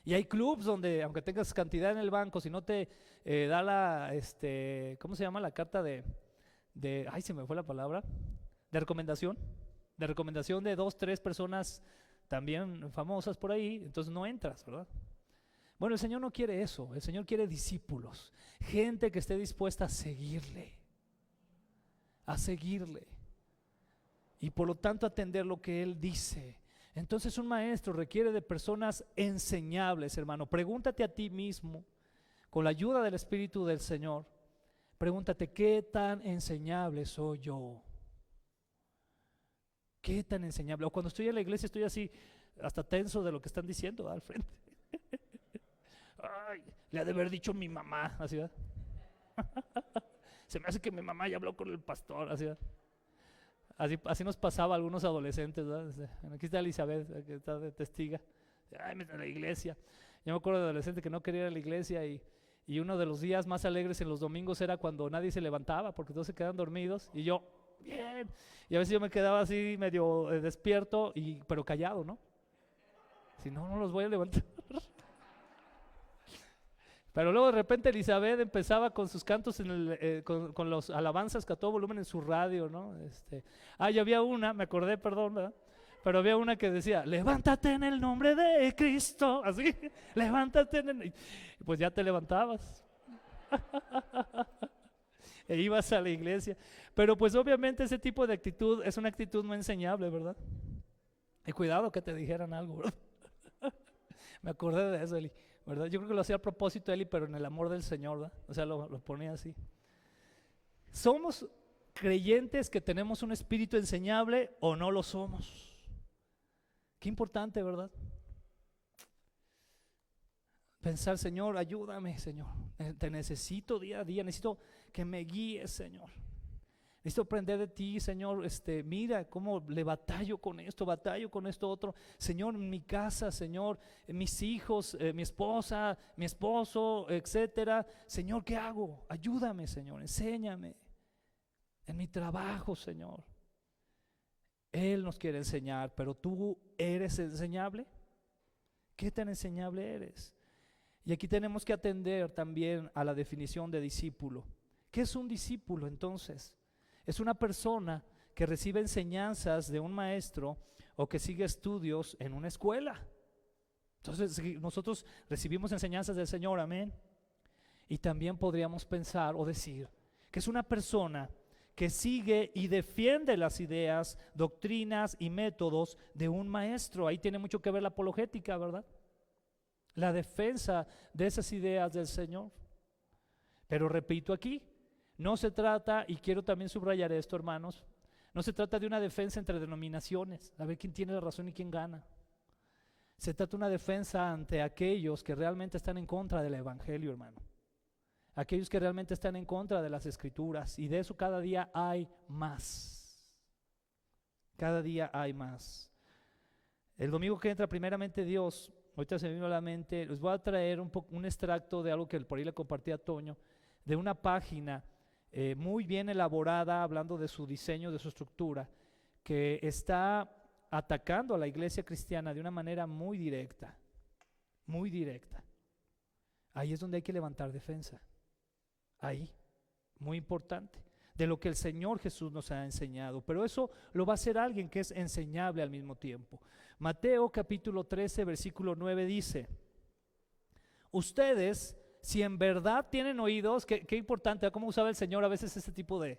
Y hay clubs donde, aunque tengas cantidad en el banco, si no te da la, ¿cómo se llama? La carta se me fue la palabra, de recomendación de 2, 3 personas también famosas por ahí, entonces no entras, ¿verdad? Bueno, el Señor no quiere eso, el Señor quiere discípulos, gente que esté dispuesta a seguirle, y por lo tanto atender lo que Él dice. Entonces un maestro requiere de personas enseñables, hermano. Pregúntate a ti mismo, con la ayuda del Espíritu del Señor, pregúntate, ¿qué tan enseñable soy yo? ¿Qué tan enseñable? O cuando estoy en la iglesia estoy así, hasta tenso de lo que están diciendo al frente. Ay, le ha de haber dicho mi mamá, así, ¿verdad? Se me hace que mi mamá ya habló con el pastor, así, ¿verdad? Así nos pasaba a algunos adolescentes, ¿verdad? Aquí está Elizabeth, que está de testiga. Ay, me en la iglesia. Yo me acuerdo de adolescente que no quería ir a la iglesia, y uno de los días más alegres en los domingos era cuando nadie se levantaba, porque todos se quedaban dormidos, y yo, bien. Y a veces yo me quedaba así medio despierto, pero callado, ¿no? Si no los voy a levantar. Pero luego de repente Elizabeth empezaba con sus cantos con los alabanzas que a todo volumen en su radio, ¿no? Y había una, me acordé, perdón, ¿verdad? Pero había una que decía, levántate en el nombre de Cristo, así, levántate y pues ya te levantabas. E ibas a la iglesia. Pero pues obviamente ese tipo de actitud es una actitud no enseñable, ¿verdad? Y cuidado que te dijeran algo, ¿verdad? Me acordé de eso, Eli, ¿verdad? Yo creo que lo hacía a propósito, Eli, pero en el amor del Señor, ¿verdad? O sea, lo ponía así. ¿Somos creyentes que tenemos un espíritu enseñable o no lo somos? Qué importante, ¿verdad? Pensar, Señor, ayúdame, Señor. Te necesito día a día, necesito que me guíes, Señor. Necesito aprender de ti, Señor. Mira cómo le batallo con esto otro. Señor, en mi casa, Señor, mis hijos, mi esposa, mi esposo, etcétera. Señor, ¿qué hago? Ayúdame, Señor, enséñame. En mi trabajo, Señor. Él nos quiere enseñar, pero ¿tú eres enseñable? ¿Qué tan enseñable eres? Y aquí tenemos que atender también a la definición de discípulo. ¿Qué es un discípulo entonces? Es una persona que recibe enseñanzas de un maestro o que sigue estudios en una escuela. Entonces nosotros recibimos enseñanzas del Señor, amén. Y también podríamos pensar o decir que es una persona que sigue y defiende las ideas, doctrinas y métodos de un maestro. Ahí tiene mucho que ver la apologética, ¿verdad? La defensa de esas ideas del Señor. Pero repito aquí, no se trata, y quiero también subrayar esto, hermanos, no se trata de una defensa entre denominaciones, a ver quién tiene la razón y quién gana. Se trata de una defensa ante aquellos que realmente están en contra del evangelio, hermano. aquellos que realmente están en contra de las Escrituras, y de eso cada día hay más. Cada día hay más. El domingo que entra, primeramente Dios, ahorita se me vino a la mente, les voy a traer un extracto de algo que por ahí le compartí a Toño, de una página muy bien elaborada, hablando de su diseño, de su estructura, que está atacando a la iglesia cristiana de una manera muy directa, muy directa. Ahí es donde hay que levantar defensa. Ahí, muy importante, de lo que el Señor Jesús nos ha enseñado, pero eso lo va a hacer alguien que es enseñable al mismo tiempo. Mateo capítulo 13 versículo 9 dice: ustedes, si en verdad tienen oídos, qué importante, cómo usaba el Señor a veces este tipo de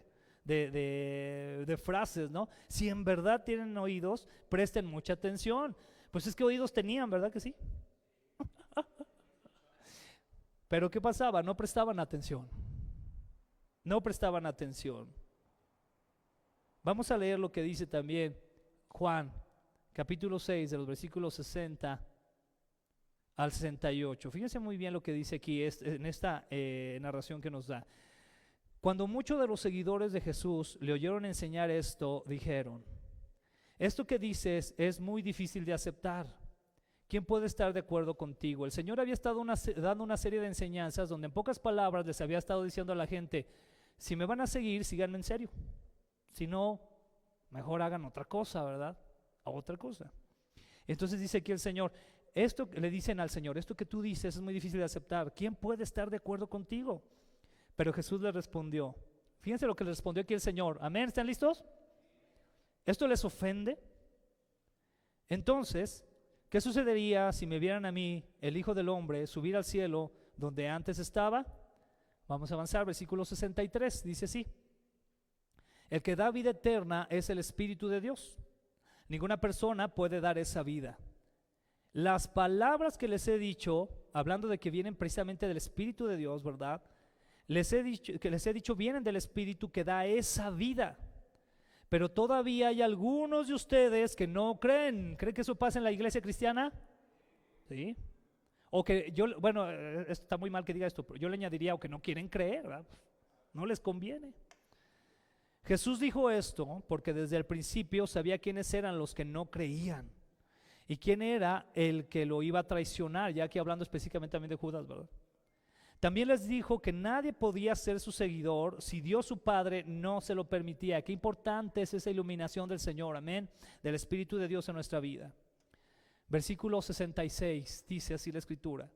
frases, ¿no? Si en verdad tienen oídos, presten mucha atención. Pues es que oídos tenían, ¿verdad que sí? Pero ¿qué pasaba? No prestaban atención. No prestaban atención. Vamos a leer lo que dice también Juan, capítulo 6, de los versículos 60 al 68. Fíjense muy bien lo que dice aquí en esta narración que nos da. Cuando muchos de los seguidores de Jesús le oyeron enseñar esto, dijeron: esto que dices es muy difícil de aceptar. ¿Quién puede estar de acuerdo contigo? El Señor había estado dando una serie de enseñanzas donde en pocas palabras les había estado diciendo a la gente: si me van a seguir, síganme en serio. Si no, mejor hagan otra cosa, ¿verdad? A otra cosa. Entonces dice aquí el Señor, esto le dicen al Señor, esto que tú dices es muy difícil de aceptar. ¿Quién puede estar de acuerdo contigo? Pero Jesús le respondió. Fíjense lo que le respondió aquí el Señor. Amén, ¿están listos? ¿Esto les ofende? Entonces, ¿qué sucedería si me vieran a mí, el Hijo del Hombre, subir al cielo donde antes estaba? Vamos a avanzar, versículo 63, dice así: el que da vida eterna es el Espíritu de Dios. Ninguna persona puede dar esa vida. Las palabras que les he dicho, hablando de que vienen precisamente del Espíritu de Dios, ¿verdad? Les he dicho vienen del Espíritu que da esa vida. Pero todavía hay algunos de ustedes que no creen. ¿Creen que eso pasa en la iglesia cristiana? ¿Sí? O que bueno, está muy mal que diga esto, pero yo le añadiría, o que no quieren creer, ¿verdad? No les conviene. Jesús dijo esto porque desde el principio sabía quiénes eran los que no creían y quién era el que lo iba a traicionar, ya que hablando específicamente también de Judas, ¿verdad? También les dijo que nadie podía ser su seguidor si Dios su Padre no se lo permitía. Qué importante es esa iluminación del Señor, amén, del Espíritu de Dios en nuestra vida. Versículo 66, dice así la Escritura: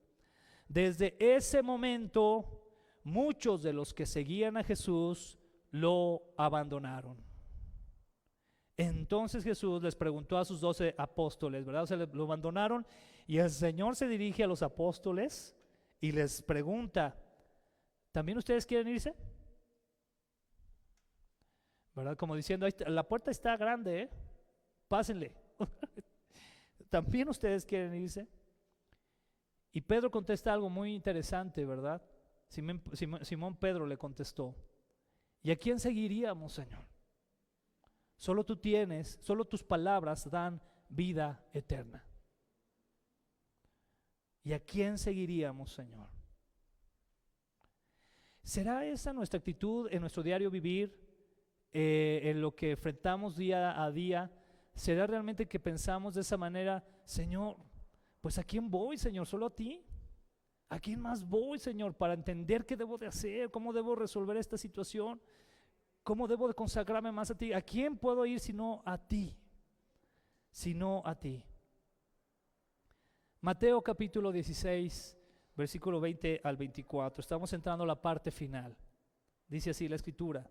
desde ese momento muchos de los que seguían a Jesús lo abandonaron. Entonces Jesús les preguntó a sus 12 apóstoles, ¿verdad? O sea, lo abandonaron, y el Señor se dirige a los apóstoles y les pregunta: ¿también ustedes quieren irse? ¿Verdad? Como diciendo, la puerta está grande, pásenle. ¿También ustedes quieren irse? Y Pedro contesta algo muy interesante, ¿verdad? Simón Pedro le contestó: ¿y a quién seguiríamos, Señor? Solo tus palabras dan vida eterna. ¿Y a quién seguiríamos, Señor? ¿Será esa nuestra actitud en nuestro diario vivir, en lo que enfrentamos día a día? ¿Será realmente que pensamos de esa manera? Señor, pues ¿a quién voy, Señor? ¿Solo a ti? ¿A quién más voy, Señor, para entender qué debo de hacer? ¿Cómo debo resolver esta situación? ¿Cómo debo de consagrarme más a ti? ¿A quién puedo ir sino a ti? Sino a ti. Mateo capítulo 16, versículo 20 al 24. Estamos entrando a la parte final. Dice así la Escritura: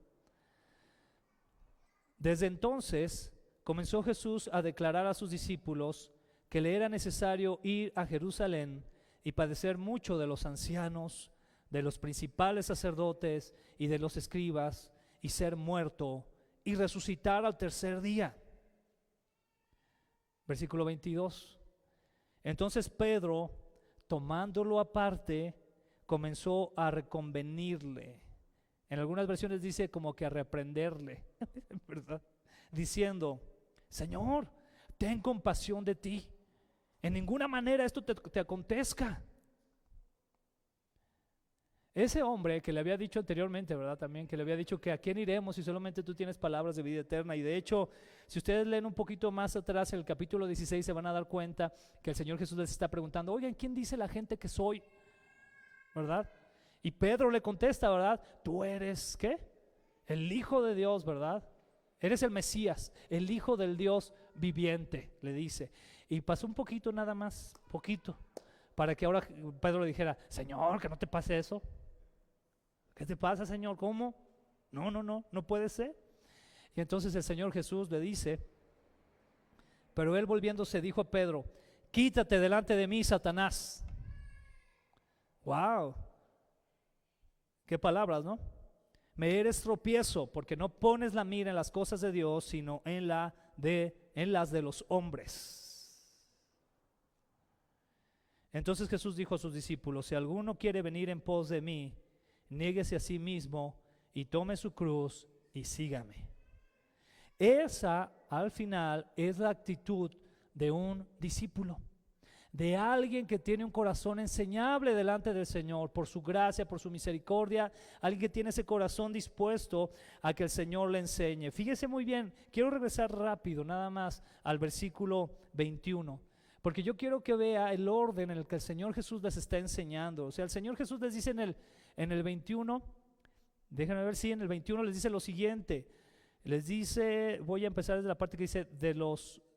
desde entonces comenzó Jesús a declarar a sus discípulos que le era necesario ir a Jerusalén y padecer mucho de los ancianos, de los principales sacerdotes y de los escribas, y ser muerto y resucitar al tercer día. Versículo 22. Entonces Pedro, tomándolo aparte, comenzó a reconvenirle. En algunas versiones dice como que a reprenderle, ¿verdad? Diciendo: Señor, ten compasión de ti. En ninguna manera esto te acontezca. Ese hombre que le había dicho anteriormente, ¿verdad? También que le había dicho que a quién iremos si solamente tú tienes palabras de vida eterna. Y de hecho, si ustedes leen un poquito más atrás, en el capítulo 16, se van a dar cuenta que el Señor Jesús les está preguntando, oigan, ¿quién dice la gente que soy? ¿Verdad? Y Pedro le contesta, ¿verdad? Tú eres, ¿qué? El Hijo de Dios, ¿verdad? Eres el Mesías, el Hijo del Dios viviente, le dice. Y pasó un poquito nada más, poquito, para que ahora Pedro le dijera, Señor, que no te pase eso. ¿Qué te pasa, Señor? ¿Cómo? No puede ser. Y entonces el Señor Jesús le dice, pero él volviéndose dijo a Pedro, quítate delante de mí, Satanás. Wow, qué palabras, ¿no? Me eres tropiezo porque no pones la mira en las cosas de Dios, sino en las de los hombres. Entonces Jesús dijo a sus discípulos, si alguno quiere venir en pos de mí, niéguese a sí mismo y tome su cruz y sígame. Esa, al final, es la actitud de un discípulo, de alguien que tiene un corazón enseñable delante del Señor, por su gracia, por su misericordia, alguien que tiene ese corazón dispuesto a que el Señor le enseñe. Fíjese muy bien, quiero regresar rápido nada más al versículo 21, porque yo quiero que vea el orden en el que el Señor Jesús les está enseñando. O sea, el Señor Jesús les dice en el 21, déjenme ver si en el 21 les dice lo siguiente, les dice, voy a empezar desde la parte que dice,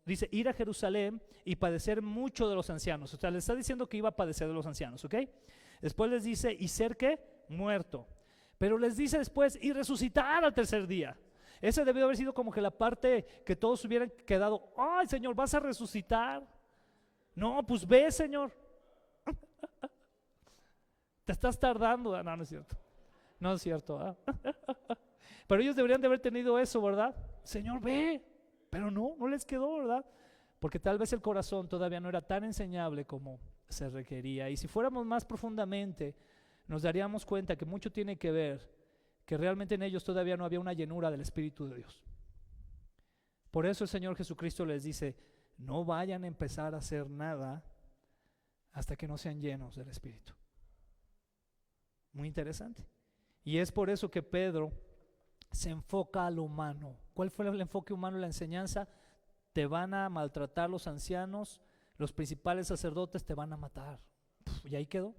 dice ir a Jerusalén y padecer mucho de los ancianos. O sea, les está diciendo que iba a padecer de los ancianos, ¿ok? Después les dice, y ser ¿qué? Muerto. Pero les dice después, y resucitar al tercer día. Ese debió haber sido como que la parte que todos hubieran quedado, ay, Señor, ¿vas a resucitar? No, pues ve, Señor. Te estás tardando. No es cierto. No es cierto. Pero ellos deberían de haber tenido eso, ¿verdad? Señor, ve. Pero no les quedó, ¿verdad? Porque tal vez el corazón todavía no era tan enseñable como se requería. Y si fuéramos más profundamente, nos daríamos cuenta que mucho tiene que ver que realmente en ellos todavía no había una llenura del Espíritu de Dios. Por eso el Señor Jesucristo les dice, no vayan a empezar a hacer nada hasta que no sean llenos del Espíritu. Muy interesante. Y es por eso que Pedro se enfoca a lo humano. ¿Cuál fue el enfoque humano en la enseñanza? Te van a maltratar los ancianos, los principales sacerdotes te van a matar. Y ahí quedó.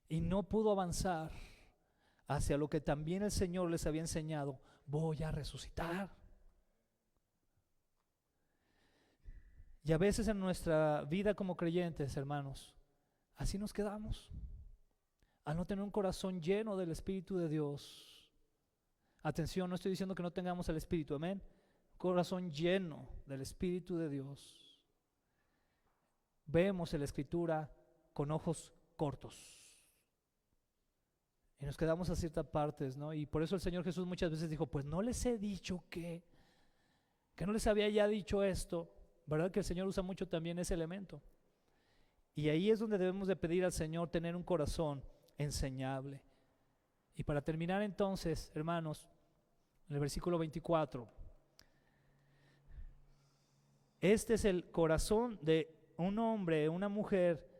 Y no pudo avanzar hacia lo que también el Señor les había enseñado, voy a resucitar. Y a veces en nuestra vida como creyentes, hermanos, así nos quedamos, al no tener un corazón lleno del Espíritu de Dios. Atención, no estoy diciendo que no tengamos el Espíritu, amén. Corazón lleno del Espíritu de Dios. Vemos en la Escritura con ojos cortos. Y nos quedamos a ciertas partes, ¿no? Y por eso el Señor Jesús muchas veces dijo, pues no les he dicho que no les había ya dicho esto. ¿Verdad que el Señor usa mucho también ese elemento? Y ahí es donde debemos de pedir al Señor tener un corazón enseñable. Y para terminar entonces, hermanos, en el versículo 24, este es el corazón de un hombre, una mujer